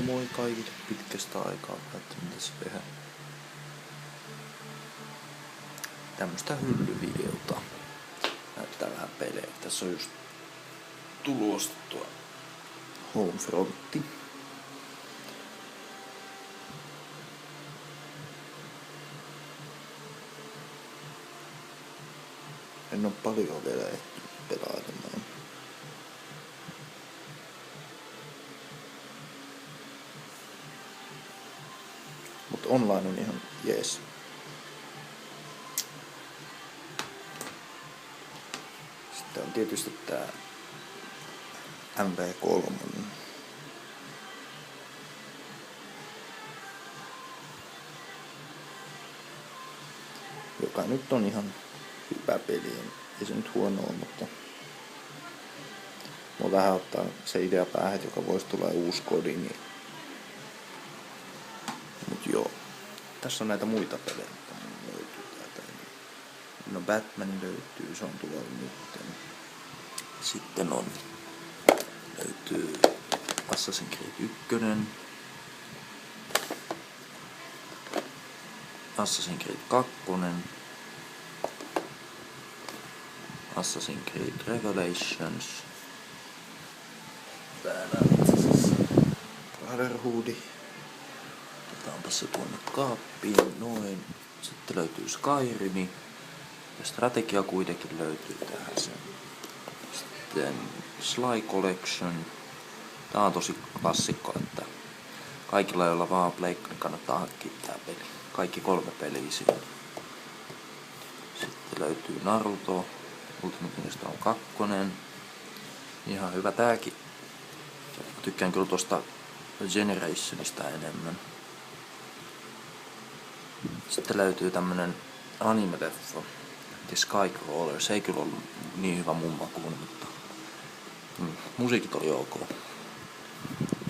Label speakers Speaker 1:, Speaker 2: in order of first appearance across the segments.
Speaker 1: moi kaikille pitkästä aikaa päättämättä tehdä tämmöstä hyllyvideota. Näyttää vähän pelejä. Tässä on just tullut ostettua Homefrontti. En oo paljon vielä ehtinyt pelailemaan. Mut online on ihan jees. Sitten on tietysti tää MV3. Joka nyt on ihan hyvä peli. Ei se nyt huono ole, mutta mulla vähän ottaa se idea päähän, että joka voisi tulla uusi kodi, niin mut joo. Tässä on näitä muita pelejä, mitä löytyy täältä. No Batman löytyy, se on tullut nyt. Sitten löytyy Assassin's Creed 1, Assassin's Creed 2, Assassin's Creed Revelations, täällä Brotherhood. Otetaanpa se tuonne kaappiin, noin. Sitten löytyy Skyrim. Ja strategia kuitenkin löytyy tähän sen. Sitten Sly Collection. Tää on tosi klassikko, että kaikilla joilla vaan Pleikka, niin kannattaa hankkia tää peli. Kaikki 3 peliä siinä. Sitten löytyy Naruto. Ultimate Ninja on 2. Ihan hyvä tääkin. Tykkään kyllä tosta Generationista enemmän. Sitten löytyy tämmönen anime-leffa, The Skycrawler. Se ei kyllä ollut niin hyvä mun makuun, mutta musiikit oli ok.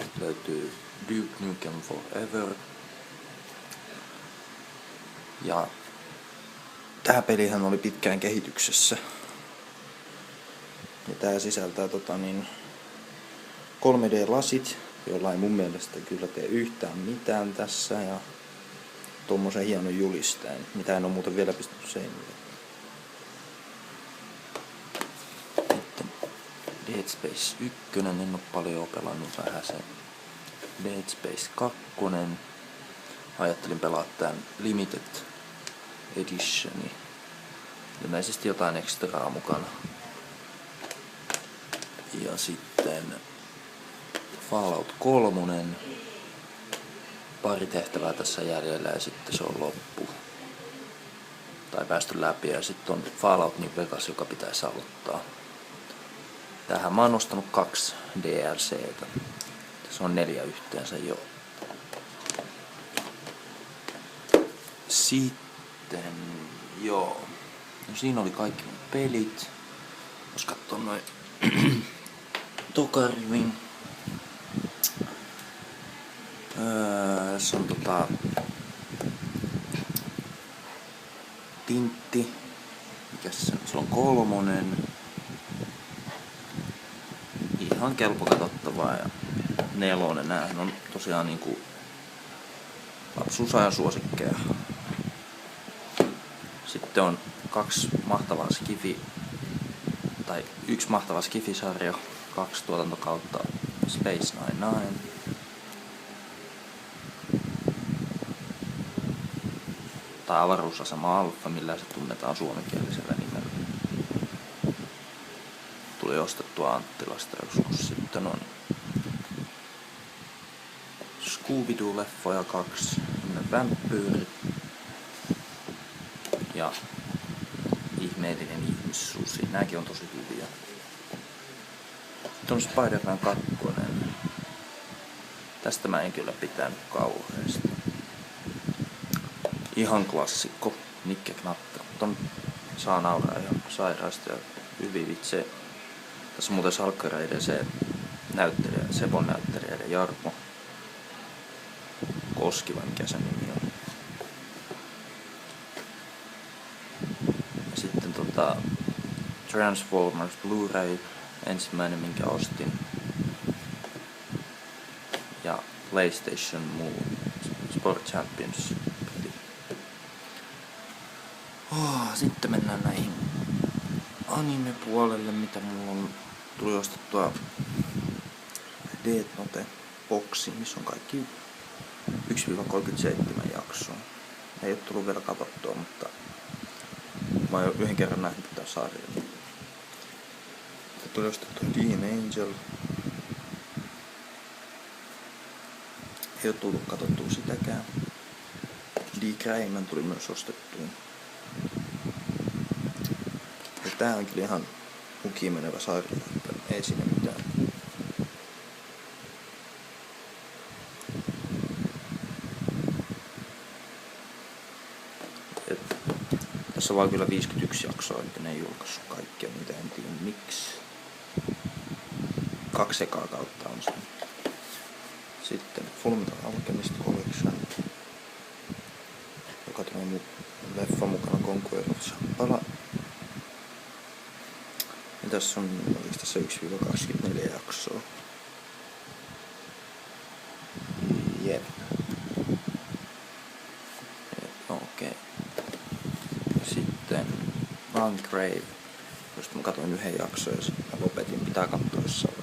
Speaker 1: Sitten löytyy Duke Nukem Forever. Ja tää pelihän oli pitkään kehityksessä. Ja tää sisältää 3D-lasit, joilla ei mun mielestä kyllä tee yhtään mitään tässä. Ja tommosen hienon julisteen, mitä en oo muuten vielä pistänyt seinille. Sitten Dead Space 1, en oo paljon pelannut vähän sen. Dead Space 2. Ajattelin pelaa tän Limited Editioni. Ilmeisesti jotain ekstraa mukana. Ja sitten Fallout 3. Pari tehtävää tässä jäljellä ja sitten se on loppu. Tai päästy läpi ja sitten on Fallout New Vegas, joka pitäisi aloittaa. Tähän mä oon nostanut 2 DLCtä. Se on 4 yhteensä jo. Sitten joo. No siinä oli kaikki mun pelit. Jos katsoo noin Tokarivin. Se on Tintti. Mikäs se on? Se on 3. Ihan kelpo katsottavaa ja 4. Näähän on tosiaan niinku lapsuusajan suosikkeja. Sitten on 2 mahtavaa yksi mahtava skifisarja, 2 tuotantokautta Space 99. Tai avaruusasema Alpha, millä se tunnetaan suomenkielisellä nimellä. Tuli ostettua Anttilasta joskus. Sitten on Scooby-Doo-leffoja 2, Vampyyri ja Ihmeellinen ihmissusi. Nääkin on tosi hyviä. Sitten on Spider-Man 2. Tästä mä en kyllä pitänyt kauheasti. Ihan klassikko. Nikke Knappe. Ton saa nauraa ihan sairaasti ja hyvin vitsejä. Tässä on muuten salkkareiden se näyttelijä, Sepon näyttelijä ja Jarmo Koskiva, mikä sen nimi on. Ja sitten Transformers Blu-ray, ensimmäinen minkä ostin. Ja PlayStation Move Sport Champions. Sitten mennään näihin anime-puolelle, mitä mulla on tuli ostettua Death Note boksi, missä on kaikki 1-37 jaksoa. Ei oo tullut vielä katsottua, mutta mä oon jo yhden kerran nähnyt tätä sarjaa. Sitten tuli ostettua Dean Angel. Ei oo tullut katsottua sitäkään. D-Crayman tuli myös ostettua. Ja tää on kyllä ihan hukiin menevä sarja, että ei siinä mitään. Tässä on vaan kyllä 51 jaksoa, eli ne ei julkaissut kaikkia, niitä en tiedä miksi. 2 ekaa kautta on se. Sitten Fullmetal Alchemist Collection, joka tulee nyt leffa mukana Conqueror of Shambhala. Ja tässä on tässä 1-24 jaksoa. Jep. Okei. Sitten Gungrave, josta mä katsoin yhden jakson ja mä lopetin, pitää katsoa jossain